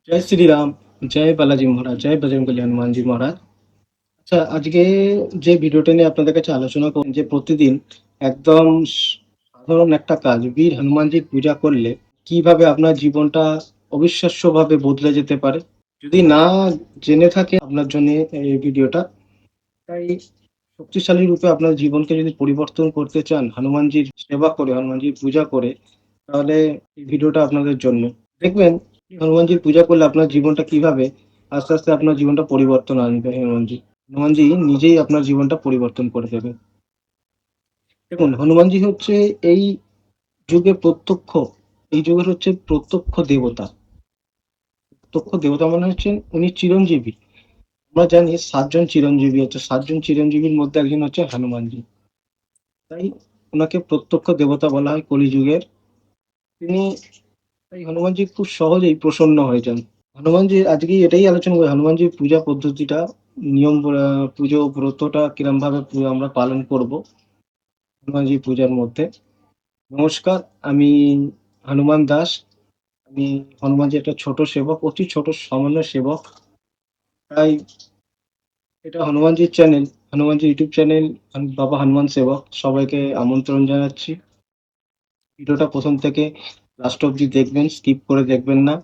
जय श्री राम, जय बालाजी महाराज, जय बजरंगबली हनुमान जी महाराज। আচ্ছা, আজকে যে ভিডিওটা নিয়ে আপনাদের কাছে আলোচনা করব যে প্রতিদিন একদম সাধারণ একটা কাজ বীর হনুমানজির পূজা করলে কিভাবে আপনার জীবনটা অবিশ্বাস্যভাবে বদলে যেতে পারে। যদি না জেনে থাকে আপনার জন্য এই ভিডিওটা। তাই শক্তিশালী রূপে আপনার জীবনকে যদি পরিবর্তন করতে চান হনুমানজির সেবা করে, হনুমানজির পূজা করে, তাহলে এই ভিডিওটা আপনাদের জন্য। দেখবেন হনুমানজির পূজা করলে আপনার জীবনটা কিভাবে আস্তে, আস্তে আপনার জীবনটা পরিবর্তন আনবে হনুমানজি। হনুমানজি নিজেই আপনার জীবনটা পরিবর্তন করে দেবে। দেখুন হনুমানজি হচ্ছে এই যুগে প্রত্যক্ষ, এই যুগের হচ্ছে প্রত্যক্ষ দেবতা। প্রত্যক্ষ দেবতা মানে হচ্ছেন উনি চিরঞ্জীবী। আমরা জানি ৭ জন চিরঞ্জীবী আছে। ৭ জন চিরঞ্জীবীর মধ্যে একজন হচ্ছে হনুমানজি। তাই উনাকে প্রত্যক্ষ দেবতা বলা হয় কলিযুগের। তিনি তাই হনুমানজি খুব সহজেই প্রসন্ন হয়ে যান। হনুমানজির আজকে এটাই আলোচনা করবো হনুমানজির পূজা পদ্ধতিটা, নিয়ম, পুজো ব্রতটা কিরম ভাবে আমরা পালন করব হনুমানজি পূজার মধ্যে। নমস্কার, আমি হনুমান দাস। আমি হনুমানজির একটা ছোট সেবক, অতি ছোট সামান্য সেবক। তাই এটা হনুমানজির চ্যানেল, হনুমানজি ইউটিউব চ্যানেল, বাবা হনুমান সেবক। সবাইকে আমন্ত্রণ জানাচ্ছি। ভিডিওটা প্রথম থেকে লাস্ট অব্দি দেখবেন, স্কিপ করে দেখবেন না।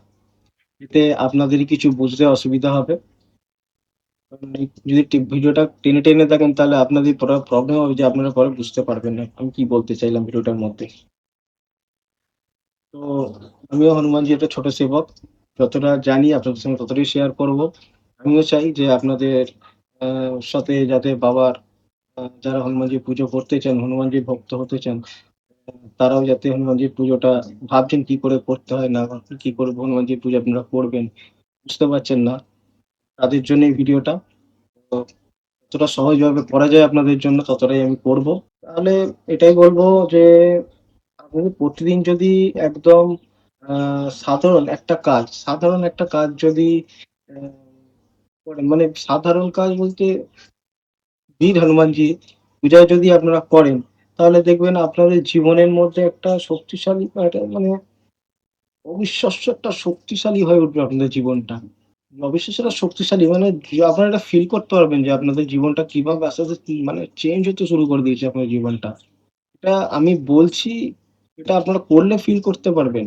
এতে আপনাদেরই কিছু বুঝতে অসুবিধা হবে। যদি ভিডিওটা টেনে টেনে দেখেন তাহলে আপনাদের পরে প্রবলেম হবে যে আপনারা পরে বুঝতে পারবেন না আমি কি বলতে চাইলাম ভিডিওটার মধ্যে। তো আমিও হনুমানজি একটা ছোট সেবক, যতটা জানি আপনাদের সঙ্গে ততটাই শেয়ার করব। আমিও চাই যে আপনাদের সাথে যাতে বাবার যারা হনুমানজি পুজো করতে চান, হনুমানজির ভক্ত হতে চান, তারাও যাতে হনুমানজির পুজোটা ভাবছেন কি করে করতে হয়, না কি করে হনুমানজির পুজো আপনারা করবেন, বুঝতে পারছেন না, তাদের জন্য এই ভিডিওটা। তো যতটা সহজভাবে করা যায় আপনাদের জন্য ততটাই আমি করব। তাহলে এটাই বলব যে আপনি প্রতিদিন যদি একদম সাধারণ একটা কাজ যদি আ করেন, মানে সাধারণ কাজ বলতে বীর হনুমানজি পূজা যদি আপনারা করেন, তাহলে দেখবেন আপনাদের জীবনের মধ্যে একটা শক্তিশালী একটা মানে অবিশ্বাস্য একটা শক্তিশালী হয়ে উঠবে আপনাদের জীবনটা। অবিশ্বাস্য একটা শক্তিশালী মানে আপনারা এটা ফিল করতে পারবেন যে আপনাদের জীবনটা কিভাবে আস্তে, আস্তে মানে চেঞ্জ হতে শুরু করে দিয়েছে আপনার জীবনটা। এটা আমি বলছি, এটা আপনারা করলে ফিল করতে পারবেন।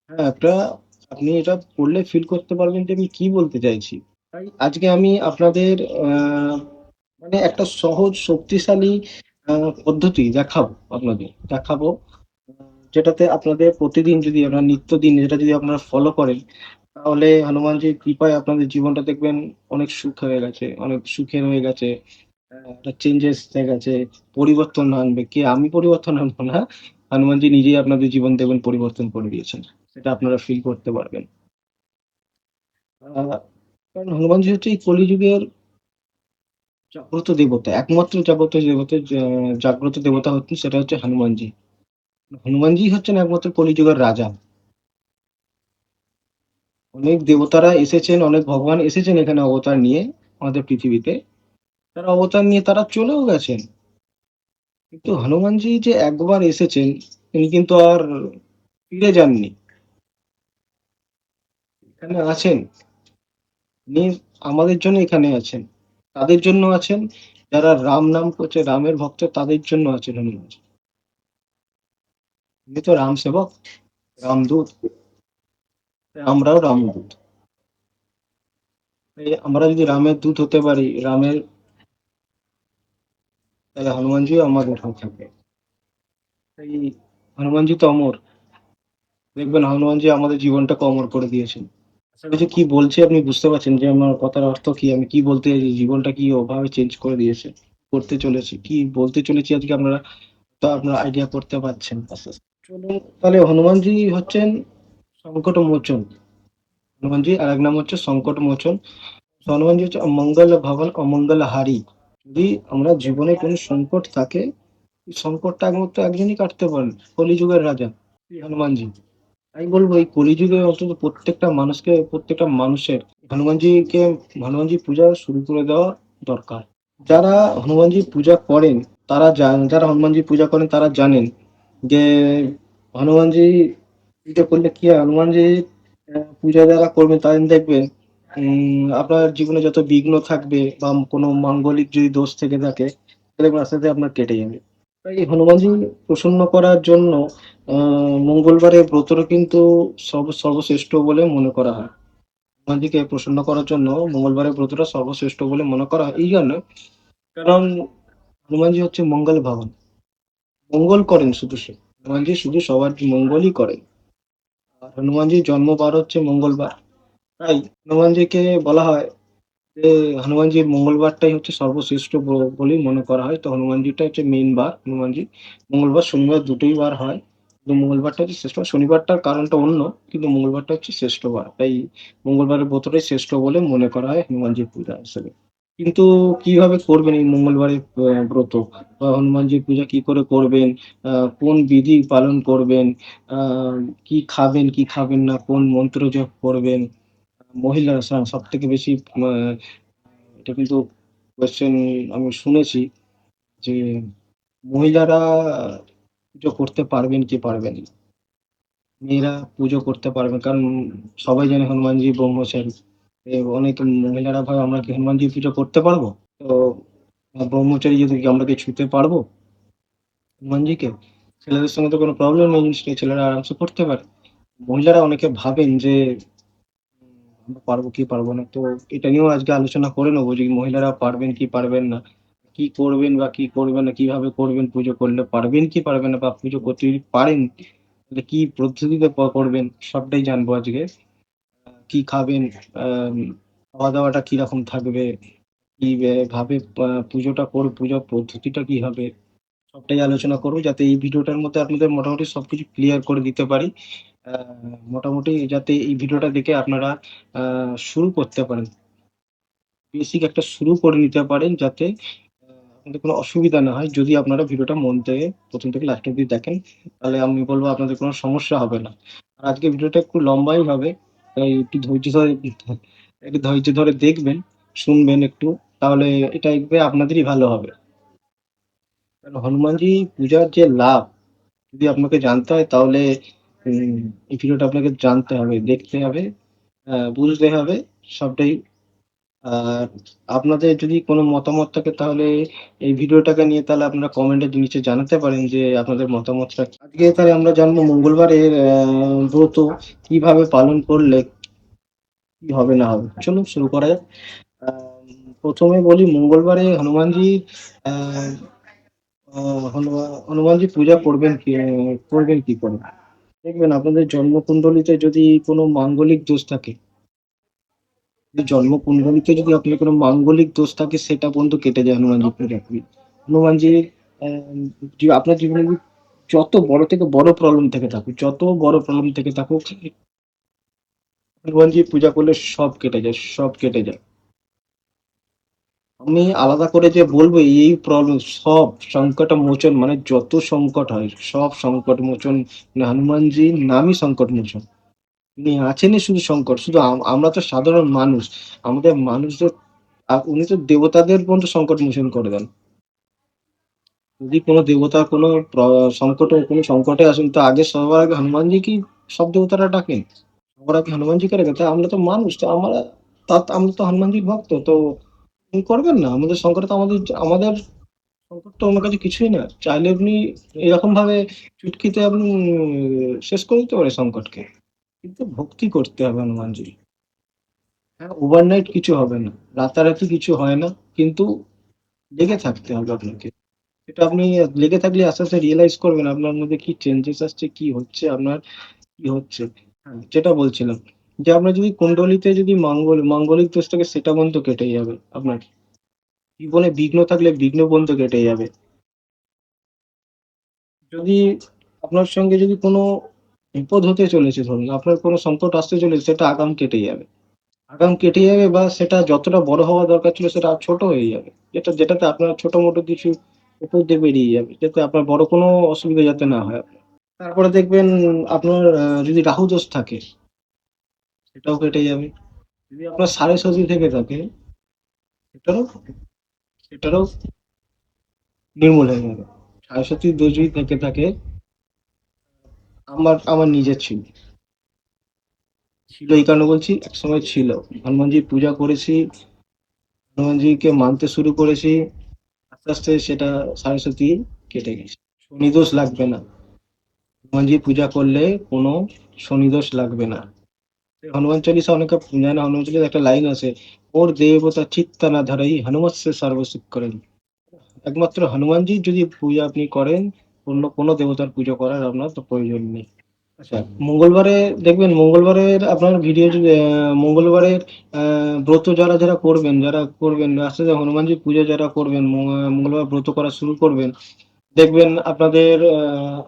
হ্যাঁ, আপনি এটা করলে ফিল করতে পারবেন যে আমি কি বলতে চাইছি। তাই আজকে আমি আপনাদের আ মানে একটা সহজ শক্তিশালী আ পদ্ধতি দেখাবো। আ যেটাতে আপনাদের প্রতিদিন যদি আপনারা নিত্যদিন এটা যদি আপনারা ফলো করেন, তাহলে হনুমানজির কৃপায় আপনাদের জীবনটা দেখবেন অনেক সুখ হয়ে গেছে, অনেক সুখের হয়ে গেছে। একটা চেঞ্জেস হয়ে গেছে, পরিবর্তন আনবে। কে? আমি পরিবর্তন আনবো না। হনুমানজি নিজেই আপনাদের জীবন দেখবেন পরিবর্তন করে দিয়েছেন। সেটা আপনারা ফিল করতে পারবেন। আ কারণ হনুমানজি হচ্ছে এই কলিযুগের জাগ্রত দেবতা। একমাত্র জাগ্রত দেবতা হচ্ছেন সেটা হচ্ছে হনুমানজি। হনুমানজি হচ্ছেন একমাত্র কলিযুগের রাজা। অনেক দেবতারা এসেছেন, অনেক ভগবান এসেছেন এখানে অবতার নিয়ে আমাদের পৃথিবীতে। তারা অবতার নিয়ে তারা চলেও গেছেন। কিন্তু হনুমানজি যে একবার এসেছেন, তিনি কিন্তু আর ফিরে যাননি। এখানে আছেন। তিনি আমাদের জন্য এখানে আছেন। তাদের জন্য আছেন যারা রাম নাম করছে, রামের ভক্ত তাদের জন্য আছেন হনুমানজি। তিনি তো রাম সেবক, রামদূত। আমরাও রামদূত। আমরা যদি রামের দূত হতে পারি, তাহলে হনুমানজিও আমাদের হয়ে থাকবে। তাই হনুমানজি তো অমর। দেখবেন হনুমানজি আমাদের জীবনটাকে অমর করে দিয়েছেন। আসলে যে কি বলছি আপনি বুঝতে পারছেন যে আমার কথার অর্থ কি? আমি কি বলতে চাইছি? জীবনটা কি ওভাবে চেঞ্জ করে দিয়েছে, করতে চলেছি। কি বলতে চলেছি আজকে আপনারা আইডিয়া করতে পারছেন আস্তে, আস্তে। চলুন তাহলে হনুমানজি হচ্ছেন সংকটমোচন। হনুমানজি আরেক নাম হচ্ছে সংকটমোচন। হনুমানজি হচ্ছে অমঙ্গল ভবন অমঙ্গলহারী। যদি আমরা জীবনে কোনো সংকট থাকে, এই সংকটটা একমাত্র একজনই কাটতে পারেন, কলিযুগের রাজা শ্রী হনুমানজি। আমি বলবো এই কলিযুগে অন্তত প্রত্যেকটা মানুষের হনুমানজি পূজা শুরু করে দেওয়া দরকার। যারা হনুমানজি পূজা করেন যারা হনুমানজি পূজা করেন তারা জানেন যে হনুমানজি পূজা করলে কি হয়, হনুমানজি পূজা যারা করবেন তাদের দেখবেন আপনার জীবনে যত বিঘ্ন থাকবে বা কোনো মাঙ্গলিক যদি দোষ থেকে থাকে, দেখবেন আস্তে, আস্তে আপনার কেটে যাবে। তাই হনুমানজি প্রসন্ন করার জন্য আ মঙ্গলবারের ব্রতটা কিন্তু সর্বশ্রেষ্ঠ বলে মনে করা হয়। হনুমানজিকে প্রসন্ন করার জন্য মঙ্গলবারের ব্রতটা সর্বশ্রেষ্ঠ বলে মনে করা হয় এই জন্য, কারণ হনুমানজি হচ্ছে মঙ্গল ভগবান। মঙ্গল করেন শুধু সে। হনুমানজি শুধু সবার মঙ্গলই করেন। আর হনুমানজির জন্মবার হচ্ছে মঙ্গলবার। তাই হনুমানজিকে বলা হয় যে হনুমানজির মঙ্গলবারটাই হচ্ছে সর্বশ্রেষ্ঠ বলেই মনে করা হয়। তো হনুমানজিটা হচ্ছে মেইন বার হনুমানজি। মঙ্গলবার, শনিবার দুটোই বার হয়। কিন্তু মঙ্গলবারটা হচ্ছে শ্রেষ্ঠ। শনিবারটার কারণটা অন্য, কিন্তু মঙ্গলবারটা হচ্ছে শ্রেষ্ঠ বার। তাই মঙ্গলবারের ব্রতটাই শ্রেষ্ঠ বলে মনে করা হয় হনুমানজির পূজা হিসেবে। কিন্তু কিভাবে করবেন এই মঙ্গলবারের ব্রত বা হনুমানজির পূজা কি করে করবেন, আ কোন বিধি পালন করবেন, আ কি খাবেন, কি খাবেন না, কোন মন্ত্র জপ করবেন, মহিলারা সবথেকে বেশি আ এটা কিন্তু কোয়েশ্চেন আমি শুনেছি যে মহিলারা পুজো করতে পারবেন কি পারবেন না। মেয়েরা পুজো করতে পারবে কারণ সবাই জানে হনুমানজি ব্রহ্মচারী। অনেক মহিলারা ভাবে আমরা কি হনুমানজি পুজো করতে পারবো? তো ব্রহ্মচারী যদি কি আমরা কি ছুঁতে পারবো হনুমানজিকে? ছেলেদের সঙ্গে তো কোনো প্রবলেম নেই জিনিস নিয়ে, ছেলেরা আরামসে করতে পারে। মহিলারা অনেকে ভাবেন যে আমরা পারবো কি পারবো না। তো এটা নিয়েও আজকে আলোচনা করে নেবো যে মহিলারা পারবেন কি পারবেন না। কি করবেন বা কি করবেন না, কিভাবে করবেন পুজো করলে পারবেন কি পারবেন না বা পুজো করতে যদি পারেন তাহলে কি পদ্ধতিতে করবেন সবটাই জানবো আজকে। কি খাবেন, আম খাওয়া-দাওয়াটা কিরকম থাকবে, কি ভাবে পুজোটা পুজোর পদ্ধতিটা কি হবে সবটাই আলোচনা করব যাতে এই ভিডিওটার মধ্যে আপনাদের মোটামুটি সবকিছু ক্লিয়ার করে দিতে পারি। আ মোটামুটি যাতে এই ভিডিওটা দেখে আপনারা আ শুরু করতে পারেন। বেসিক একটা শুরু করে নিতে পারেন যাতে আপনাদের কোনো অসুবিধা না হয়। যদি আপনারা ভিডিওটা মন থেকে ১ম থেকে লাস্ট অব্দি দেখেন, তাহলে আমি বলব আপনাদের কোনো সমস্যা হবে না। আর আজকের ভিডিওটা একটু লম্বাই হবে। তাই একটু ধৈর্য ধরে দেখবেন, শুনবেন একটু। তাহলে এটা দেখবে আপনাদেরই ভালো হবে। কারণ হনুমানজি পূজার যে লাভ যদি আপনাকে জানতে হয় তাহলে উম এই ভিডিওটা আপনাকে জানতে হবে, দেখতে হবে, বুঝতে হবে সবটাই। আর আপনাদের যদি কোনো মতামত থাকে তাহলে এই ভিডিওটাকে নিয়ে তাহলে আপনারা কমেন্টের নিচে জানাতে পারেন যে আপনাদের মতামতটা কি? আজকে তাহলে আমরা জানবো মঙ্গলবারের ব্রত কিভাবে পালন করলে কি হবে না হবে। চলুন শুরু করা যাক। আম ১ম এ বলি মঙ্গলবারে হনুমানজি আ আ হনুমানজি পূজা করবেন কি করে? দেখবেন আপনাদের জন্মকুণ্ডলীতে যদি কোনো মাঙ্গলিক দোষ থাকে, জন্মকুণ্ডলীতে যদি আপনার কোনো মাঙ্গলিক দোষ থাকে সেটা পর্যন্ত কেটে যায় হনুমানজি পূজা করলে। হনুমানজি আপনার জীবনে যদি যত বড় থেকে বড় প্রবলেম থেকে থাকুক, যত বড় প্রবলেম থেকে থাকুক, হনুমানজি পূজা করলে সব কেটে যায়, সব কেটে যায়। আমি আলাদা করে যে বলব এই প্রবলেম সব সংকট মোচন মানে যত সংকট হয় সব সংকট মোচন মানে হনুমানজির নামই সংকট মোচন। উনি আছেনই শুধু সংকট। শুধু আমরা তো সাধারণ মানুষ। আমাদের মানুষদের উনি তো দেবতাদের পর্যন্ত সংকট মোচন করে দেন। যদি কোনো দেবতা কোনো কোনো সংকটে আসেন তো সবার আগে হনুমানজিকেই সব দেবতারা ডাকেন। সবার আগে হনুমানজিকে ডাকেন। তাই আমরা তো মানুষ। তো আমরা তো হনুমানজির ভক্ত। তো উনি করবেন না। আমাদের সংকটে তো আমাদের সংকট তো ওনার কাছে কিছুই না। চাইলে আপনি এরকমভাবে চুটকিতে আপনি শেষ করে দিতে পারে সংকটকে। কিন্তু ভক্তি করতে হবে হনুমানজির। হ্যাঁ, ওভারনাইট কিছু হবে না। রাতারাতি কিছু হয় না। কিন্তু লেগে থাকতে হবে আপনাকে। এটা আপনি লেগে থাকলে আস্তে, আস্তে রিয়ালাইজ করবেন আপনার মধ্যে কি চেঞ্জেস আসছে, কি হচ্ছে আপনার, কি হচ্ছে। হ্যাঁ, যেটা বলছিলাম যে আপনার যদি কুণ্ডলিতে যদি মাঙ্গলিক দোষ থাকে সেটা পর্যন্ত কেটে যাবে আপনার। জীবনে বিঘ্ন থাকলে বিঘ্ন পর্যন্ত কেটে যাবে। যদি আপনার সঙ্গে যদি কোনো বিপদ হতে চলেছে ধরুন, আপনার কোনো সংকট আসতে চলেছে সেটা আগাম কেটে যাবে। আগাম কেটে যাবে বা সেটা যতটা বড় হওয়া দরকার ছিল সেটা ছোট হয়ে যাবে। যেটাতে আপনার ছোট-মোটো কিছু উপর দিয়ে বেরিয়ে যাবে। যাতে আপনার বড় কোনো অসুবিধা যাতে না হয় আপনার। তারপরে দেখবেন আপনার যদি রাহু দোষ থাকে সেটাও কেটে যাবে। যদি আপনার সাড়ে থেকে থাকে সেটারও সেটারও নির্মূল হয়ে যাবে। সাড়ে দোষ যদি থেকে থাকে আমার আমার নিজের ছিল। ছিল এই কারণে বলছি, একসময় ছিল। হনুমানজির পূজা করেছি, হনুমানজিকে মানতে শুরু করেছি, আস্তে আস্তে সেটা সরস্বতী কেটে গেছে। শনিদোষ লাগবে না, হনুমানজি পূজা করলে কোনো শনিদোষ লাগবে না। হনুমান চল্লিশা অনেকে জানে না, হনুমান চল্লিশার একটা লাইন আছে, ওর দেবতা চিত্তা না ধারাই হনুমৎসে সর্বসুখ করেন। একমাত্র হনুমানজি যদি পূজা আপনি করেন, অন্য কোনো দেবতার পুজো করার আপনার তো প্রয়োজন নেই। আচ্ছা, মঙ্গলবারে দেখবেন, মঙ্গলবারের আপনার ভিডিও যদি মঙ্গলবারের ব্রত যারা যারা করবেন, যারা করবেন আস্তে আস্তে হনুমানজি পুজো যারা করবেন, মঙ্গলবার ব্রত করা শুরু করবেন, দেখবেন আপনাদের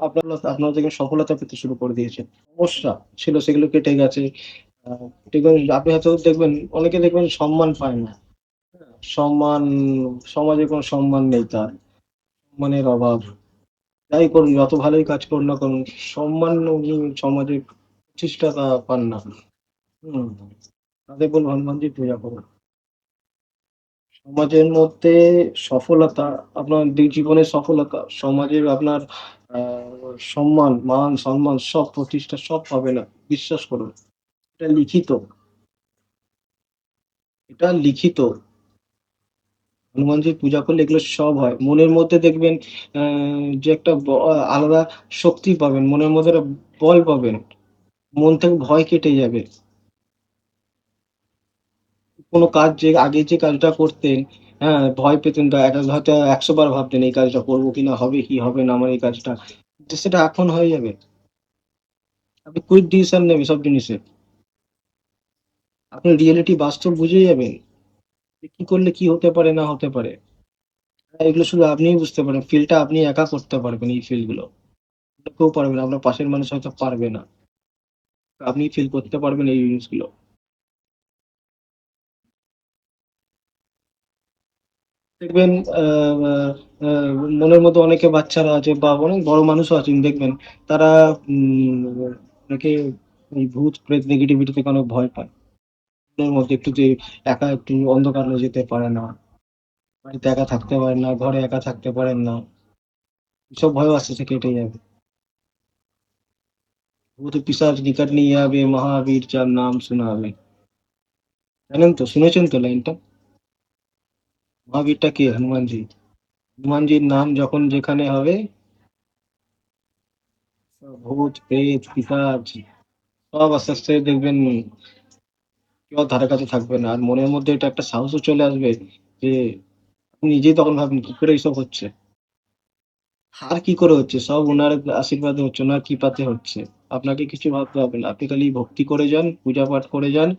আপনারা দেখবেন সফলতা পেতে শুরু করে দিয়েছে। সমস্যা ছিল সেগুলো কেটে গেছে। দেখবেন আপনি হয়তো দেখবেন অনেকে দেখবেন সম্মান পায় না। সম্মান, সমাজে কোনো সম্মান নেই তার, সম্মানের অভাব। যাই করুন, যত ভালোই কাজ করুন না করুন, সম্মান উনি সমাজে প্রতিষ্ঠা পান না। হুম, তাদের বলবো হনুমানজির পূজা করুন। সমাজের মধ্যে সফলতা, আপনার জীবনের সফলতা, সমাজের আপনার সম্মান, মান, সম্মান সব প্রতিষ্ঠা সব পাবে না। বিশ্বাস করুন। এটা লিখিত, এটা লিখিত। হনুমানজির পূজা করলে এগুলো সব হয়। মনের মধ্যে দেখবেন যে একটা আলাদা শক্তি পাবেন, মনের মধ্যে একটা বল পাবেন। মন থেকে ভয় কেটে যাবে। কোনো কাজ যে আগে যে কাজটা করতেন, হ্যাঁ, ভয় পেতেন, বা হয়তো ১০০ বার ভাবতেন এই কাজটা করবো কিনা, হবে কি হবে না আমার এই কাজটা। কিন্তু সেটা এখন হয়ে যাবে। আপনি কুইক ডিসিশন নেবেন সব জিনিসে। আপনি রিয়েলিটি বাস্তব বুঝে যাবেন যে কি করলে কি হতে পারে না হতে পারে। এগুলো শুধু আপনিই বুঝতে পারেন। ফিলটা আপনি একা করতে পারবেন এই ফিল গুলো। কেউ পারবে না। আপনার পাশের মানুষ হয়তো পারবে না। আপনি ফিল করতে পারবেন এই জিনিসগুলো। দেখবেন আহ, আহ, আহ, মনের মধ্যে অনেকে বাচ্চারা আছে বা অনেক বড় মানুষও আছেন দেখবেন, তারা অনেকে এই ভূত প্রেত নেগেটিভিটি থেকে অনেক ভয় পায়। মনের মধ্যে একটু যে একা একটু অন্ধকারে যেতে পারে না, বাড়িতে একা থাকতে পারেন না, ঘরে একা থাকতে পারেন না, এসব ভয় আস্তে আস্তে কেটে যাবে। ভূত পিশাচ নিকট নিয়ে যাবে, মহাবীর যার নাম শোনা হবে। জানেন তো, শুনেছেন তো লাইনটা? মহাবীরটা কে? হনুমানজি। হনুমানজির নাম যখন যেখানে হবে, ভূত প্রেত পিশাচ সব আস্তে আস্তে দেখবেন কেউ ধারে কাছে থাকবে না। আর মনের মধ্যে এটা একটা সাহসও চলে আসবে যে আপনি নিজেই তখন ভাবেন কি করে এইসব হচ্ছে, আর কি করে হচ্ছে, সব ওনার আশীর্বাদে হচ্ছে, ওনার কৃপাতে হচ্ছে। আপনাকে কিছু ভাবতে হবে না, আপনি খালি ভক্তি করে যান, পূজা পাঠ করে যান,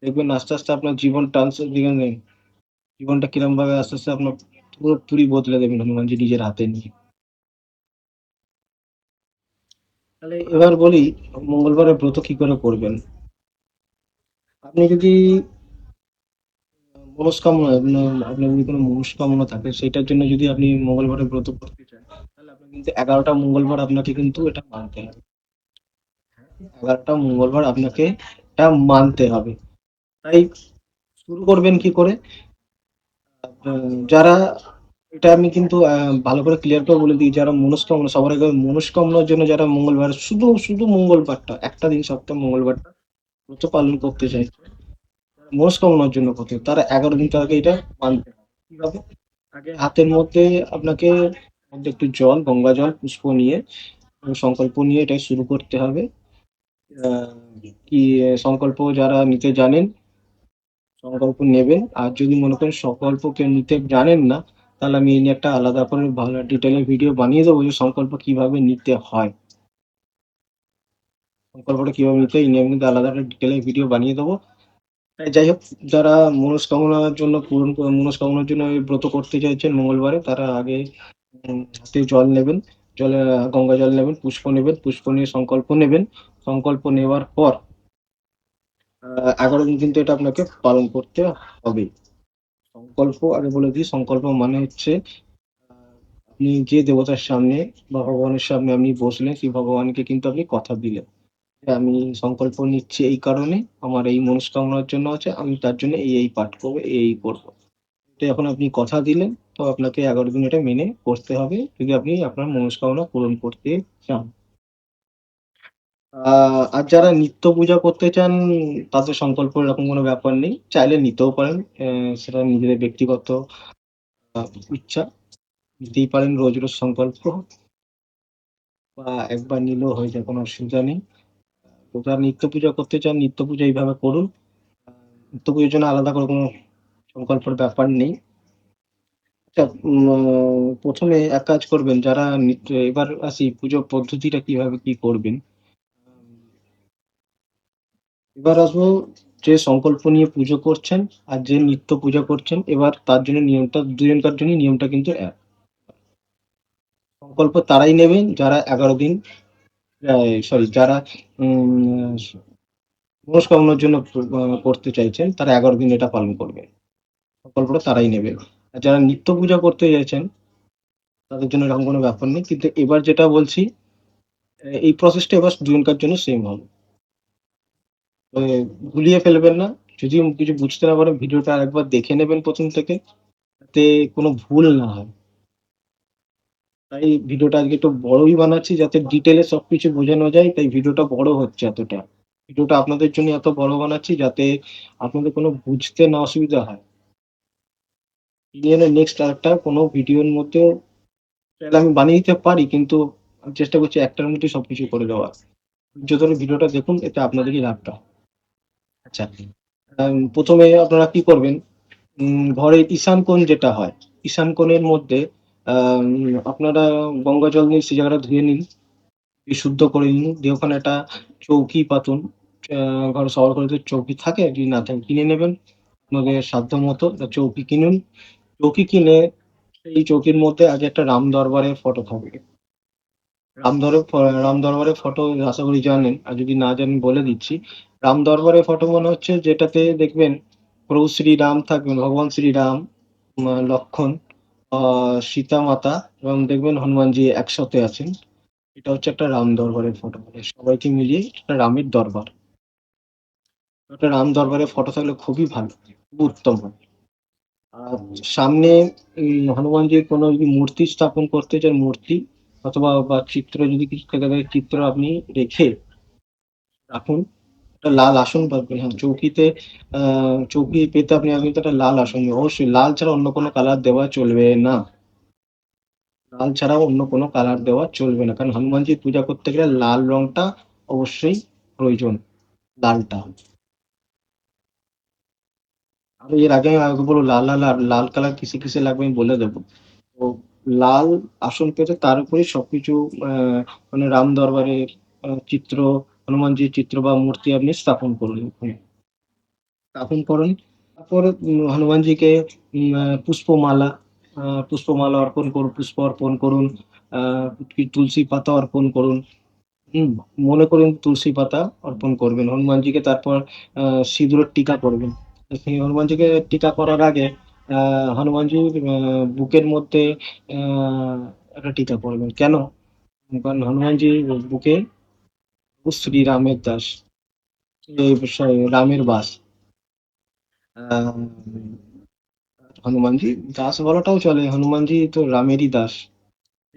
দেখবেন আস্তে আস্তে আপনার জীবন জীবনটা কিরম ভাবে আস্তে আস্তে আপনার পুরোপুরি বদলে দেবেন হনুমানজি নিজের হাতে নিয়ে। তাহলে এবার বলি, মঙ্গলবারের ব্রত কি করে করবেন। আপনি যদি মনস্কামনা, আপনার যদি কোনো মনস্কামনা থাকে, সেটার জন্য যদি আপনি মঙ্গলবারে ব্রত করতে চান, তাহলে আপনার কিন্তু ১১টা মঙ্গলবার আপনাকে কিন্তু এটা মানতে হবে। ১১টা মঙ্গলবার আপনাকে এটা মানতে হবে। তাই শুরু করবেন কি করে? যারা, এটা আমি কিন্তু ভালো করে ক্লিয়ার করে বলে দিই, যারা মনস্কামনা, সবার আগে মনস্কামনার জন্য যারা মঙ্গলবার, শুধু শুধু মঙ্গলবারটা একটা দিন সপ্তাহে মঙ্গলবারটা ব্রত পালন করতে চাইছে, মনস্কামনার জন্য করতে, তারা ১১ দিন আগে এটা মানতে হবে। কিভাবে? আগে হাতের মধ্যে আপনাকে একটু জল, গঙ্গা জল, পুষ্প নিয়ে সংকল্প নিয়ে এটা শুরু করতে হবে। আহ, কি সংকল্প যারা নিতে জানেন, সংকল্প নেবেন। আর যদি মনে করেন সংকল্প কেউ নিতে জানেন না, তাহলে আমি এই নিয়ে একটা আলাদা করে ভালো ডিটেলে ভিডিও বানিয়ে দেবো যে সংকল্প কিভাবে নিতে হয়। সংকল্পটা কিভাবে নিতে হয় এই নিয়ে আমি কিন্তু আলাদা একটা ডিটেলে ভিডিও বানিয়ে দেবো। তাই যাই হোক, যারা মনস্কামনার জন্য এই ব্রত করতে চাইছেন মঙ্গলবারে, তারা আগে হাতে জল নেবেন, জলে গঙ্গা জল নেবেন, পুষ্প নেবেন, পুষ্প নিয়ে সংকল্প নেবেন। সংকল্প নেওয়ার পর ১১ দিন কিন্তু এটা আপনাকে পালন করতে হবে। সংকল্প আগে বলে দিই, সংকল্প মানে হচ্ছে আপনি যে দেবতার সামনে বা ভগবানের সামনে আপনি বসলেন, সেই ভগবানকে কিন্তু আপনি কথা দিলেন যে আমি সংকল্প নিচ্ছি এই কারণে, আমার এই মনস্কামনার জন্য আছে, আমি তার জন্য এই পাঠ করবো, এই করবো। এটা যখন আপনি কথা দিলেন, তো আপনাকে ১১ দিন এটা মেনে করতে হবে যদি আপনি আপনার মনস্কামনা পূরণ করতে চান। আর যারা নিত্য পূজা করতে চান তাদের সংকল্প এরকম কোনো ব্যাপার নেই। চাইলে নিতেও পারেন। সেটা নিজেদের ব্যক্তিগত আ ইচ্ছা। নিতেই পারেন রোজ সংকল্প বা একবার নিলেও হয়ে যায়, কোনো অসুবিধা নেই। তো যারা নিত্য পূজা করতে চান, নিত্য পূজা এইভাবে করুন। আ নিত্য পুজোর জন্য আলাদা করে কোনো সংকল্পের ব্যাপার নেই। আচ্ছা, ১ম এ এক কাজ করবেন, যারা এবার আসি পুজোর পদ্ধতিটা কিভাবে কি করবেন। এবার আসবো, যে সংকল্প নিয়ে পুজো করছেন আর যে নিত্য পূজা করছেন, এবার তার জন্য নিয়মটা, দুজনকার জন্যই নিয়মটা কিন্তু এক। সংকল্প তারাই নেবেন যারা ১১ দিন, সরি, যারা উম মনস্কামনার জন্য করতে চাইছেন, তারা ১১ দিন এটা পালন করবেন। সংকল্পটা তারাই নেবে। আর যারা নিত্য পূজা করতে চাইছেন, তাদের জন্য এরকম কোনো ব্যাপার নেই। কিন্তু এবার যেটা বলছি, এই প্রসেসটা এবার দুজনকার জন্য সেম হবে। গুলিয়ে ফেলবেন না। যদি কিছু বুঝতে না পারেন, ভিডিওটা আরেকবার দেখে নেবেন ১ম থেকে, যাতে কোনো ভুল না হয়। তাই ভিডিওটা আজকে একটু বড়ই বানাচ্ছি, যাতে ডিটেইলে সবকিছু বোঝানো যায়, তাই ভিডিওটা বড় হচ্ছে এতটা। ভিডিওটা আপনাদের জন্য এত বড় বানাচ্ছি, যাতে আপনাদের কোনো বুঝতে না অসুবিধা হয়। এই জন্য নেক্সট আরেকটা কোনো ভিডিওর মধ্যেও চাইলে আমি বানিয়ে দিতে পারি, কিন্তু আমি চেষ্টা করছি একটার মধ্যেই সবকিছু করে দেওয়ার। ধৈর্য ধরে ভিডিওটা দেখুন, এতে আপনাদেরই লাভটা। আচ্ছা, ১ম এ আপনারা কি করবেন, ঘরের ঈশান কোণ যেটা হয়, ঈশান কোণের মধ্যে আম আপনারা গঙ্গা জল নিয়ে সেই জায়গাটা ধুয়ে নিন, বিশুদ্ধ করে নিন। দিয়ে ওখানে একটা চৌকি পাতুন। আ ঘরে সবার ঘরে তো চৌকি থাকে, যদি না থাকে কিনে নেবেন। আপনাদের সাধ্যমতো একটা চৌকি কিনুন। চৌকি কিনে সেই চৌকির মধ্যে আগে একটা রাম দরবারের ফটো থাকবে। রাম দরবারের ফটো আশা করি জানেন। আর যদি না জানেন বলে দিচ্ছি। রাম দরবারের ফটো মানে হচ্ছে, যেটাতে দেখবেন প্রভু শ্রীরাম থাকবেন, ভগবান শ্রীরাম, লক্ষ্মণ, আ সীতা মাতা এবং দেখবেন হনুমানজি একসাথে আছেন। এটা হচ্ছে একটা রাম দরবারের ফটো। মানে সবাইকে মিলিয়ে একটা রামের দরবার। একটা রাম দরবারের ফটো থাকলে খুবই ভালো, খুব উত্তম হয়। আর সামনে হনুমানজির কোনো যদি মূর্তি স্থাপন করতে চান, মূর্তি অথবা চিত্র যদি কিছু থেকে থাকে, চিত্র আপনি রেখে রাখুন। একটা লাল আসন পাবেন, হ্যাঁ, চৌকিতে আ চৌকি পেতে আপনি আগে তো একটা লাল আসন দিবেন। অবশ্যই লাল ছাড়া অন্য কোনো কালার দেওয়া চলবে না। লাল ছাড়া অন্য কোনো কালার দেওয়া চলবে না। কারণ হনুমানজির পূজা করতে গেলে লাল রংটা অবশ্যই প্রয়োজন, লালটা। আমি এর আগে আগে বলব, লাল কালার কিসে লাগবে আমি বলে দেব। তো লাল আসন পেতে তার উপরেই সবকিছু, আ মানে রাম দরবারের চিত্র, হনুমানজির চিত্র বা মূর্তি আপনি স্থাপন করুন ওখানে। স্থাপন করুন। তারপর হনুমানজিকে পুষ্পমালা, পুষ্প অর্পণ করুন। আ তুলসী পাতা অর্পণ করুন। হুম, মনে করুন তুলসী পাতা অর্পণ করবেন। হনুমানজিকে তারপর আ সিঁদুরের টিকা করবেন। সেই হনুমানজিকে টিকা করার আগে আ হনুমানজির বুকের মধ্যে আ একটা টিকা করবেন। কেন? কারণ হনুমানজির বুকে শ্রীরামের দাস, রামের বাস। আ হনুমানজি দাস বলাটাও চলে। হনুমানজি তো রামেরই দাস।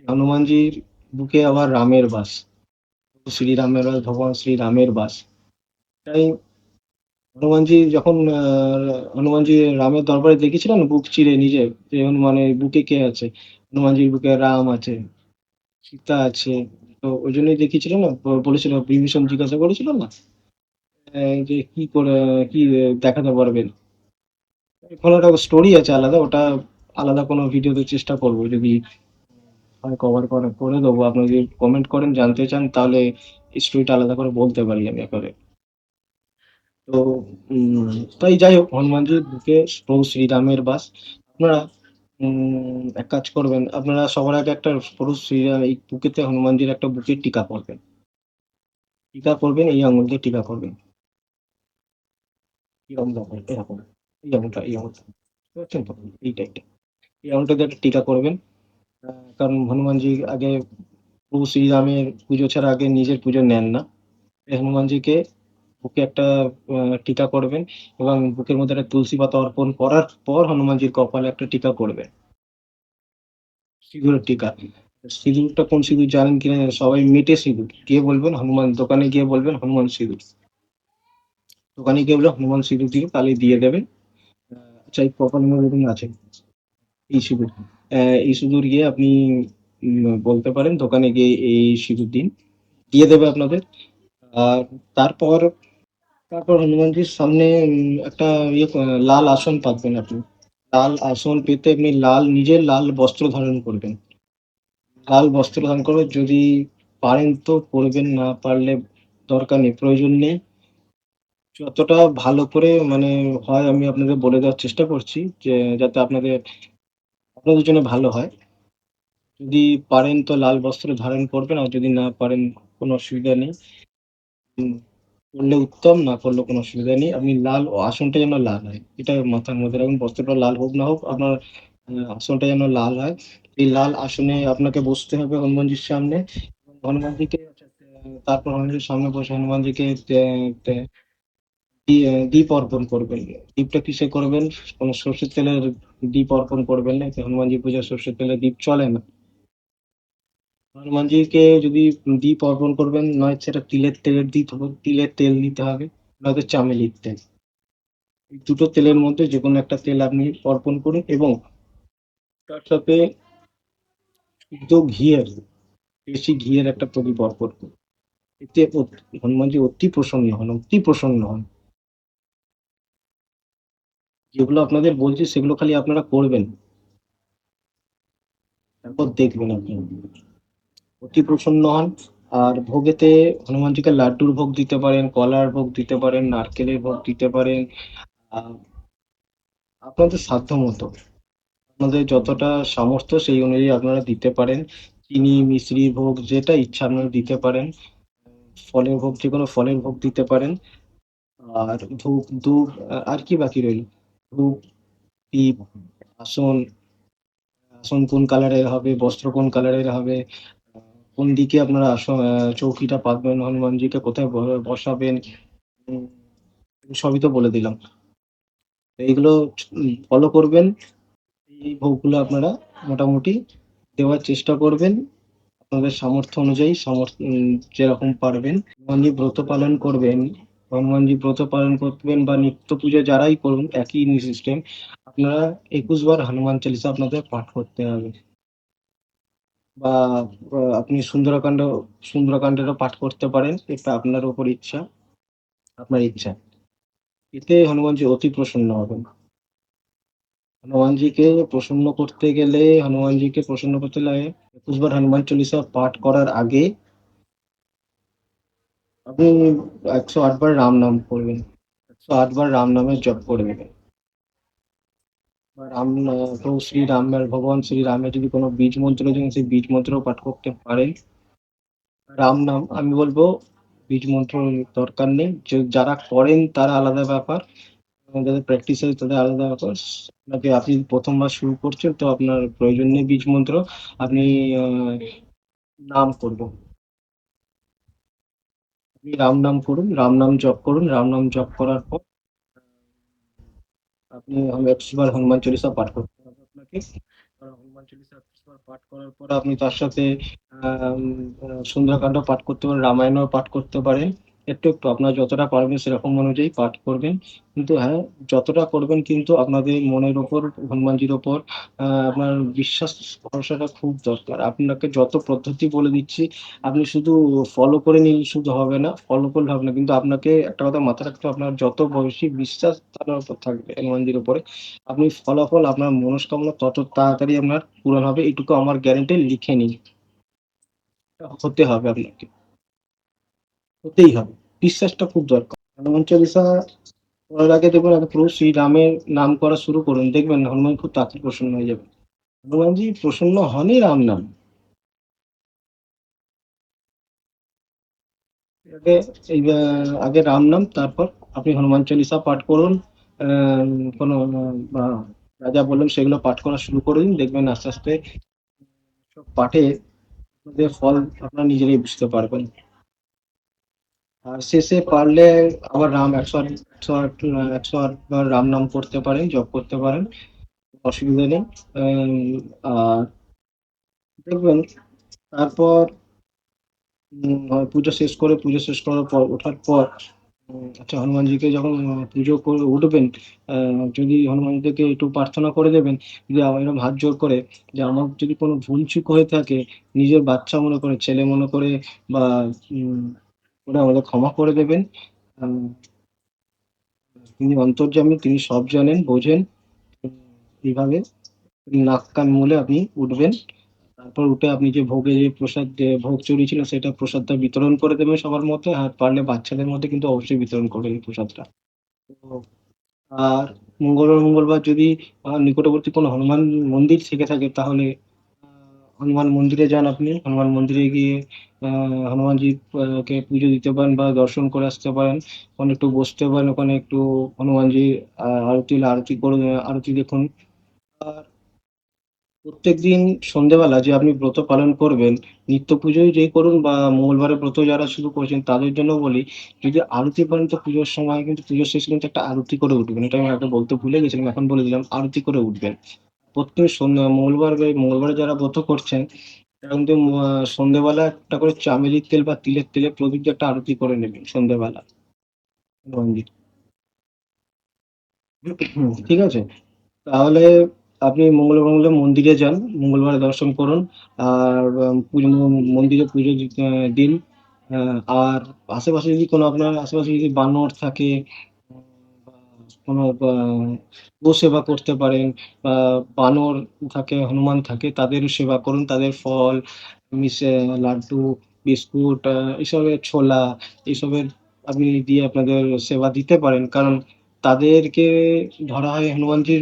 হনুমানজির বুকে আবার রামের বাস। শ্রীরামের বাস, ভগবান শ্রীরামের বাস। তাই হনুমানজি যখন হনুমানজি রামের দরবারে দেখেছিলেন বুক চিরে নিজে, যে হনুমানের বুকে কে আছে? হনুমানজির বুকে রাম আছে, সীতা আছে। তো ওইজন্যই দেখিয়েছিল না? বলেছিল, বিভীষণ জিজ্ঞাসা করেছিল না? যে কি দেখাতে পারবেন? ওখানে একটা স্টোরি আছে আলাদা। ওটা আলাদা কোনো ভিডিওতে চেষ্টা করব, যদি হয় কভার করে দেবো। আপনারা যদি কমেন্ট করেন, জানতে চান, তাহলে এই স্টোরিটা আলাদা করে বলতে পারি আমি একেবারে। তো উম তাই যাই হোক, হনুমানজির বুকে প্রভু শ্রীরামের বাস। আপনারা এক কাজ করবেন, আপনারা সবার আগে একটা প্রভু শ্রীরাম এই বুকেতে হনুমানজির একটা বুকের টিকা করবেন। টিকা করবেন, এই আঙ্গুল দিয়ে টিকা করবেন। এরকম দেখুন, এরকম। এই আঙুলটা। বুঝতে পারছেন তো? এই টাইপটা। এই আঙুলটা দিয়ে একটা টিকা করবেন। আ কারণ হনুমানজি আগে প্রভু শ্রীরামের পুজো ছাড়া আগে নিজের পুজো নেন না। তাই হনুমানজিকে বুকে একটা আ টিকা করবেন এবং বুকের মধ্যে একটা তুলসী পাতা অর্পণ করার পর হনুমানজির কপালে একটা টিকা করবেন। সিঁদুরের টিকা। সিঁদুরটা কোন সিঁদুর জানেন কিনা? সবাই মেটে সিঁদুর। গিয়ে বলবেন হনুমান, দোকানে গিয়ে বলবেন হনুমান সিঁদুর। দোকানে গিয়ে বলবেন হনুমান সিঁদুর দিন, তাহলেই দিয়ে দেবে। আচ্ছা, এই প্রপার নেম আছে এই সিঁদুর। এই সিঁদুর গিয়ে আপনি বলতে পারেন দোকানে গিয়ে এই সিঁদুর দিন, দিয়ে দেবে আপনাদের। আর তারপর তারপর হনুমানজির সামনে একটা লাল আসন পাতবেন আপনি। লাল আসন পেতে আপনি নিজের লাল বস্ত্র ধারণ করবেন। লাল বস্ত্র ধারণ করবেন, যদি পারেন তো পরবেন, না পারলে দরকার নেই, প্রয়োজন নেই। যতটা ভালো করে মানে হয় আমি আপনাদের বলে দেওয়ার চেষ্টা করছি, যে যাতে আপনাদের জন্য ভালো হয়। যদি পারেন তো লাল বস্ত্র ধারণ করবেন, আর যদি না পারেন কোনো অসুবিধা নেই। করলে উত্তম, না করলেও কোনো অসুবিধা নেই। আপনি আসনটা যেন লাল হয়। এটা মাথার মধ্যে রাখুন। বস্ত্রটা লাল হোক না হোক, আপনার আসনটা যেন লাল হয়। এই লাল আসনে আপনাকে বসতে হবে হনুমানজির সামনে। এবং হনুমানজিকে তারপর হনুমানজির সামনে বসে হনুমানজিকে তে তে দীপ অর্পণ করবেন। দীপটা কিসে করবেন? কোনো সর্ষের তেলের দীপ অর্পণ করবেন না। হনুমানজি পূজায় সর্ষের তেলের দীপ চলে না। হনুমানজিকে যদি দীপ অর্পণ করবেন, নয় সেটা তেলের দীপ হবে, তিলের তেল নিতে হবে, নয়তো চামেলির তেল। এই দুটো তেলের মধ্যে যেকোনো একটা তেল আপনি অর্পণ করুন, এবং তার সাথে শুদ্ধ ঘিয়ের, দেশি ঘিয়ের একটা প্রদীপ অর্পণ করুন। এতে হনুমানজি অতি প্রসন্ন হন, অতি প্রসন্ন হন। যেগুলো আপনাদের বলছি সেগুলো খালি আপনারা করবেন, তারপর দেখবেন আপনি অতি প্রসন্ন হন। আর ভোগেতে হনুমানজিকে লাড্ডুর ভোগ দিতে পারেন, কলার ভোগ দিতে পারেন, নারকেলের ভোগ দিতে পারেন। আহ, আপনাদের সাধ্য মতো, আপনাদের যতটা সামর্থ্য সেই অনুযায়ী আপনারা দিতে পারেন। চিনি মিশ্রি ভোগ যেটা ইচ্ছা আপনারা দিতে পারেন। ফলের ভোগ, যে কোনো ফলের ভোগ দিতে পারেন। আর ধূপ ধূপ আর কি বাকি রইল? ধূপ, দীপ, আসন। আসন কোন কালারের হবে, বস্ত্র কোন কালারের হবে, কোন দিকে আপনারা চৌকিটা পাতবেন, হনুমানজিকে কোথায় বসাবেন, উম, সবই তো বলে দিলাম। এইগুলো ফলো করবেন। এই ভোগগুলো আপনারা মোটামুটি দেওয়ার চেষ্টা করবেন আপনাদের সামর্থ্য অনুযায়ী, যেরকম পারবেন। হনুমানজি ব্রত পালন করবেন, হনুমানজি ব্রত পালন করবেন বা নিত্য পুজো যারাই করুন, একই সিস্টেম। আপনারা ২১ বার হনুমান চালিসা আপনাদের পাঠ করতে হবে। বা আপনি সুন্দরকাণ্ডেরও পাঠ করতে পারেন। এটা আপনার উপর ইচ্ছা, আপনার ইচ্ছা। এতে হনুমানজি অতি প্রসন্ন হবেন। হনুমানজিকে প্রসন্ন করতে লাগে ২১ বার হনুমান চল্লিশা পাঠ করার আগে আপনি ১০৮ বার রাম নাম করবেন। ১০৮ বার রাম নামের জপ করবেন। বা প্রভু শ্রীরামের, ভগবান শ্রীরামের যদি কোনো বীজ মন্ত্র থাকে, সেই বীজ মন্ত্রও পাঠ করতে পারেন। রাম নাম আমি বলবো, বীজ মন্ত্র দরকার নেই। যারা করেন তারা আলাদা ব্যাপার, এবং যাদের প্র্যাকটিস আছে তাদের আলাদা ব্যাপার। আপনি প্রথমবার শুরু করছেন, তো আপনার প্রয়োজন নেই বীজ মন্ত্র। আপনি নাম করবেন, আপনি রাম নাম করুন, রাম নাম জপ করুন। রাম নাম জপ করার পর আপনি ১০০ বার হনুমান চল্লিশা পাঠ করতে হবে আপনাকে। হনুমান চল্লিশা ২১ বার পাঠ করার পর আপনি তার সাথে সুন্দরকাণ্ড পাঠ করতে পারেন, রামায়ণও পাঠ করতে পারেন। একটু একটু আপনারা যতটা পারবেন সেরকম অনুযায়ী পাঠ করবেন। কিন্তু হ্যাঁ, যতটা করবেন কিন্তু আপনাদের মনের ওপর, হনুমানজির ওপর আপনার বিশ্বাস, ভরসাটা খুব দরকার। আপনাকে যত পদ্ধতি বলে দিচ্ছি, আপনি শুধু ফলো করে নিলে শুধু হবে না, ফলো করলে হবে না। কিন্তু আপনাকে একটা কথা মাথায় রাখতে হবে, আপনার যত বেশি বিশ্বাস তার উপর থাকবে, হনুমানজির উপরে, আপনি ফলাফল, আপনার মনস্কামনা তত তাড়াতাড়ি আপনার পূরণ হবে। এটুকু আমার গ্যারান্টি, লিখে নিন। এটা হতে হবে আপনাকে, হতেই হবে। বিশ্বাসটা খুব দরকার। হনুমান চালিসা পড়ার আগে দেখবেন, আগে প্রভু শ্রীরামের নাম করা শুরু করুন, দেখবেন হনুমান খুব তাড়াতাড়ি প্রসন্ন হয়ে যাবে। হনুমানজি প্রসন্ন হনই রাম নাম। আগে আগে রাম নাম, তারপর আপনি হনুমান চালিসা পাঠ করুন। আহ, কোনো যা যা বললাম সেগুলো পাঠ করা শুরু করে দিন, দেখবেন আস্তে আস্তে সব পাঠে আপনাদের ফল আপনারা নিজেরাই বুঝতে পারবেন। আর শেষে পারলে আবার ১০৮ বার রাম নাম করতে পারেন, জপ করতে পারেন, অসুবিধা নেই। আর দেখবেন তারপর পুজো শেষ করার পর ওঠার পর আচ্ছা হনুমানজিকে যখন পুজো করে উঠবেন, যদি হনুমানজিকে একটু প্রার্থনা করে দেবেন, যে এরকম হাত জোড় করে, যে আমার যদি কোনো ভুল-চুক হয়ে থাকে, নিজের বাচ্চা মনে করে, ছেলে মনে করে বা উম করে আমাদের ক্ষমা করে দেবেন। আ তিনি অন্তর্যামী, তিনি সব জানেন, বোঝেন। উম এইভাবে নাক কান মুলে আপনি উঠবেন। তারপর উঠে আপনি যে প্রসাদ যে ভোগ চড়িয়েছিল সেটা প্রসাদটা বিতরণ করে দেবেন সবার মধ্যে। আর পারলে বাচ্চাদের মধ্যে কিন্তু অবশ্যই বিতরণ করবেন এই প্রসাদটা। তো আর মঙ্গলবার যদি নিকটবর্তী কোনো হনুমান মন্দির থেকে থাকে তাহলে আ হনুমান মন্দিরে যান আপনি। হনুমান মন্দিরে গিয়ে আ হনুমানজি কে পুজো দিতে পারেন বা দর্শন করে আসতে পারেন। ওখানে একটু বসতে পারেন, ওখানে একটু হনুমানজির আরতি হলে আরতি করে আরতি দেখুন। আর প্রত্যেকদিন সন্ধ্যেবেলা যে আপনি ব্রত পালন করবেন, নিত্য পুজোই যেই করুন বা মঙ্গলবারের ব্রত যারা শুরু করেছেন তাদের জন্য বলি, যদি আরতি করেন তো পুজোর সময় কিন্তু পুজোর শেষে কিন্তু একটা আরতি করে উঠবেন। এটা আমি আগে বলতে ভুলে গেছিলাম, এখন বলে দিলাম, আরতি করে উঠবেন। প্রত্যেক মঙ্গলবারে যারা ব্রত করছেন তারা কিন্তু সন্ধ্যেবেলা একটা করে চামেলির তেল বা তিলের তেলে প্রদীপ দিয়ে একটা আরতি করে নেবেন সন্ধ্যেবেলা হনুমানজির। ঠিক আছে? তাহলে আপনি মঙ্গলবার মন্দিরে যান, মঙ্গলবার দর্শন করুন। আর পুজো মন্দিরে পুজো দিন। আ আর আশেপাশে যদি কোনো আপনার আশেপাশে যদি বানর থাকে, বা কোনো গোসেবা করতে পারেন, বা বানর থাকে, হনুমান থাকে, তাদেরও সেবা করুন। তাদের ফল, লাড্ডু, বিস্কুট, এসবের ছোলা, এসবের আপনি দিয়ে আপনাদের সেবা দিতে পারেন। কারণ তাদেরকে ধরা হয় হনুমানজির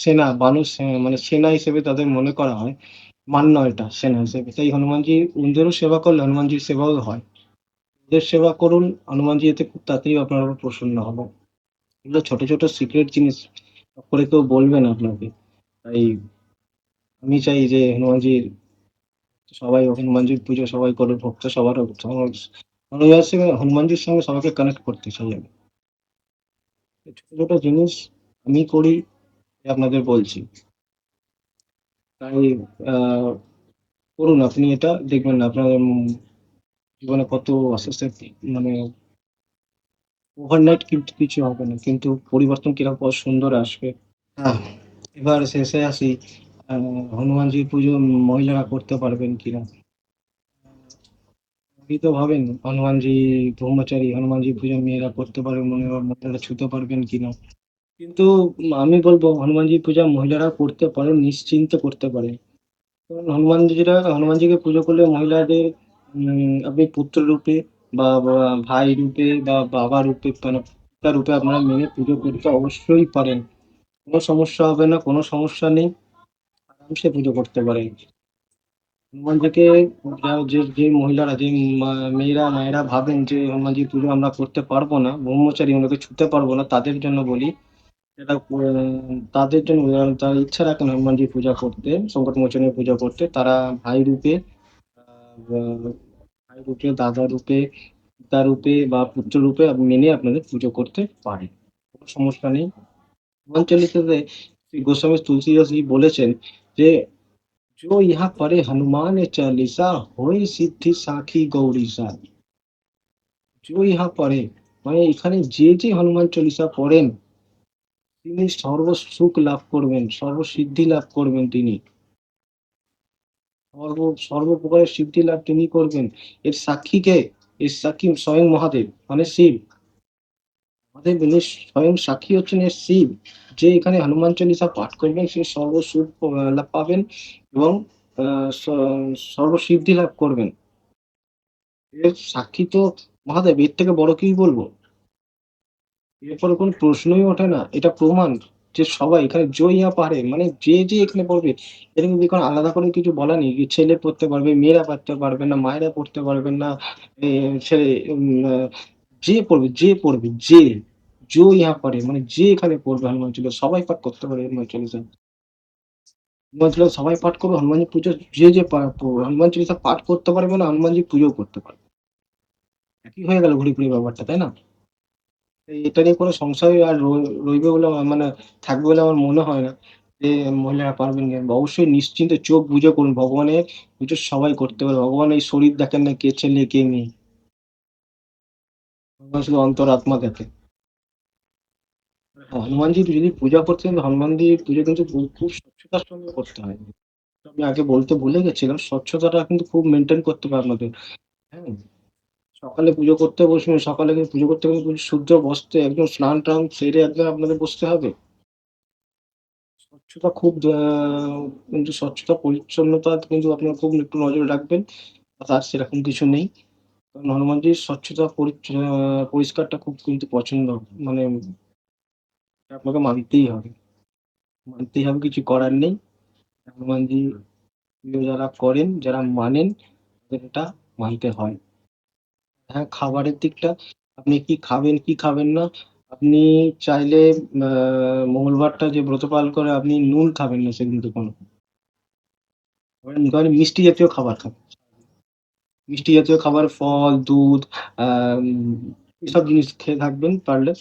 সেনা, বানর মানে সেনা হিসেবে তাদের মনে করা হয়। মান্য এটা সেনা হিসেবে। তাই হনুমানজি ওদেরও সেবা করলে হনুমানজির সেবাও হয়। ওদের সেবা করুন, হনুমানজি এতে খুব তাড়াতাড়ি আপনার উপর প্রসন্ন হবেন। এগুলো ছোট, ছোট সিক্রেট জিনিস করে কেউ বলবে না আপনাকে। তাই আমি চাই যে হনুমানজির পুজো সবাই করুক, ভক্ত সবার হোক। হনুমানজির সঙ্গে সবাইকে কানেক্ট করতে চাই আমি। এই ছোট, ছোট জিনিস আমি করি, আপনাদের বলছি। তাই আ করুন আপনি এটা, দেখবেন আপনার জীবনে কত আস্তে, আস্তে মানে ওভারনাইট কিন্তু কিছু হবে না। কিন্তু পরিবর্তন কিরকম সুন্দর আসবে। হ্যাঁ, এবার শেষে আসি। আ হনুমানজির পুজো মহিলারা করতে পারবেন কিনা? আপনি তো ভাবেন হনুমানজি ব্রহ্মচারী, হনুমানজি পুজো মেয়েরা করতে পারবে, মহিলারা ছুঁতে পারবেন কিনা? কিন্তু আমি বলব হনুমানজি পূজা মহিলারা করতে পারেন, নিশ্চিন্তে করতে পারেন। কারণ হনুমানজিকে পুজো করলে মহিলাদের আপনি পুত্র রূপে বা ভাই রূপে বা বাবা রূপে, মানে পিতা রূপে আপনারা মেনে পুজো করতে অবশ্যই পারেন। কোনো সমস্যা হবে না, কোনো সমস্যা নেই। আরামসে পুজো করতে পারেন। হনুমানজিকে যে মহিলারা, যে মেয়েরা, মায়েরা ভাবেন যে হনুমানজি পুজো আমরা করতে পারবো না, ব্রহ্মচারী, ওনাকে ছুঁতে পারবো না, তাদের জন্য বলি, এটা তাদের জন্য তারা ইচ্ছা রাখেন হনুমানজির পূজা করতে, সংকট মোচনের পূজা করতে, তারা ভাই রূপে, আ বা ভাই রূপে, দাদা রূপে, পিতা রূপে বা পুত্র রূপে মেনে আপনাদের পুজো করতে পারেন। কোন সমস্যা নেই। হনুমান চালিসাতে শ্রী গোস্বামী তুলসীদাস জি বলেছেন যে, "जो ইহা পড়ে হনুমান চালিসা হই সিদ্ধি সাখী গৌরীসা।" "जो ইহা পড়ে" মানে এখানে যে হনুমান চালিসা পড়েন তিনি সর্বসুখ লাভ করবেন, সর্বসিদ্ধি লাভ করবেন তিনি। সর্ব সর্বপ্রকারের সিদ্ধি লাভ তিনি করবেন। এর সাক্ষী কে? এর সাক্ষী স্বয়ং মহাদেব, মানে শিব। মহাদেব ইনি স্বয়ং সাক্ষী হচ্ছেন এর শিব। যে এখানে হনুমান চালিসা পাঠ করবেন সে সর্বসুখ লাভ পাবেন এবং আ স সর্বসিদ্ধি লাভ করবেন। এর সাক্ষী তো মহাদেব, এর থেকে বড় কি বলব? এরপরে কোনো প্রশ্নই ওঠে না। এটা প্রমাণ যে সবাই এখানে জইয়া পারে, মানে যে এখানে পড়বে, এটা কিন্তু এখানে আলাদা করে কিছু বলা নেই যে ছেলে পড়তে পারবে, মেয়েরা পড়তে পারবে না, মায়েরা পড়তে পারবেন না, এ ছেলে আ যে পড়বে, जो यहाँ পড়ে মানে যে এখানে পড়বে হনুমান চালিসা সবাই পাঠ করতে পারে হনুমান চালিসা। হনুমান চালিসা সবাই পাঠ করবে, হনুমানজি পুজো যে হনুমান চালিসা পাঠ করতে পারবে না, হনুমানজি পুজোও করতে পারবে। একই হয়ে গেল ঘুরে ফিরে ব্যাপারটা, তাই না? এটা নিয়ে কোনো সংশয় আর রইবে বলে মানে থাকবে বলে আমার মনে হয় না। যে মহিলারা পারবেন কিনা, অবশ্যই নিশ্চিন্তে চোখ বুজে করুন। ভগবানের পুজো সবাই করতে পারে। ভগবান এই শরীর দেখেন না কে ছেলে কে মেয়ে। ভগবান শুধু অন্তরাত্মা দেখে। হনুমানজির যদি পূজা করতে চান, হনুমানজির পুজো কিন্তু খুব স্বচ্ছতার সঙ্গে করতে হয়। আমি আগে বলতে ভুলে গেছিলাম, স্বচ্ছতাটা কিন্তু খুব মেইনটেইন করতে হবে আপনাদের। হ্যাঁ? সকালে পুজো করতে বসবেন, সকালে কিন্তু পুজো করতে গেলে কিন্তু শুদ্ধ বস্ত্রে একদম স্নান-টান সেরে একদম আপনাদের বসতে হবে। স্বচ্ছতা খুব কিন্তু স্বচ্ছতা পরিচ্ছন্নতা কিন্তু আপনারা খুব একটু নজরে রাখবেন। আর সেরকম কিছু নেই। কারণ হনুমানজির স্বচ্ছতা পরিষ্কারটা খুব কিন্তু পছন্দ। মানে আপনাকে মানতেই হবে। মানতেই হবে, কিছু করার নেই। হনুমানজি পুজো যারা করেন, যারা মানেন, তাদের এটা মানতে হয়। হ্যাঁ, খাবারের দিকটা আপনি কি খাবেন, কি খাবেন না, আপনি চাইলে আ মঙ্গলবারটা যে ব্রত পালন করে আপনি নুন খাবেন না সেদিনকে কোনো। ধরেন মিষ্টি জাতীয় খাবার খাবেন। মিষ্টি জাতীয় খাবার, ফল, দুধ, আম এসব জিনিস খেয়ে থাকবেন পারলে।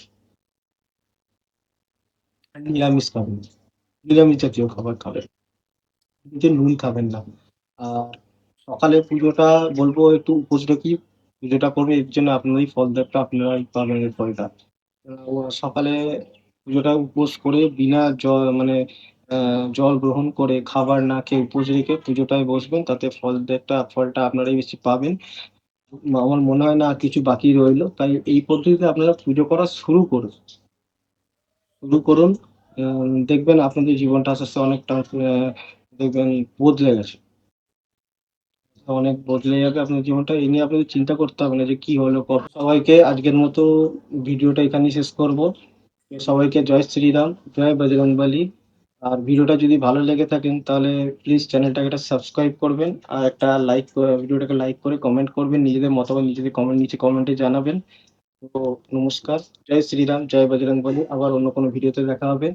আর নিরামিষ খাবেন। নিরামিষ জাতীয় খাবার খাবেন। যে নুন খাবেন না। আর সকালে পুজোটা বলবো একটু উপোস রেখেই পুজোটা করবেন। এর জন্য আপনারই ফলটা আপনারাই পাবেন এর ফলটা। সকালে পুজোটা উপোস করে বিনা মানে জল গ্রহণ করে খাবার না খেয়ে উপোস রেখে পুজোটায় বসবেন। তাতে ফলটা আপনারাই বেশি পাবেন। আমার মনে হয় না আর কিছু বাকি রইলো। তাই এই পদ্ধতিতে আপনারা পুজো করা শুরু করুন। শুরু করুন। দেখবেন আপনাদের জীবনটা আস্তে, আস্তে অনেকটা দেখবেন বদলে গেছে। অনেক বদলে যাবে আপনার জীবনটা। এই নিয়ে আপনাদের চিন্তা করতে হবে না যে কি হলো সবাইকে আজকের মতো ভিডিওটা এখানেই শেষ করব। সবাইকে জয় শ্রীরাম, জয় বজরংবলী। আর ভিডিওটা যদি ভালো লেগে থাকেন তাহলে প্লিজ চ্যানেলটাকে একটা সাবস্ক্রাইব করবেন। আর একটা ভিডিওটাকে লাইক করে কমেন্ট করবেন। নিজেদের মতামত নিজেদের নিচে কমেন্টে জানাবেন। তো নমস্কার। জয় শ্রীরাম, জয় বজরংবলী। আবার অন্য কোনো ভিডিওতে দেখা হবে।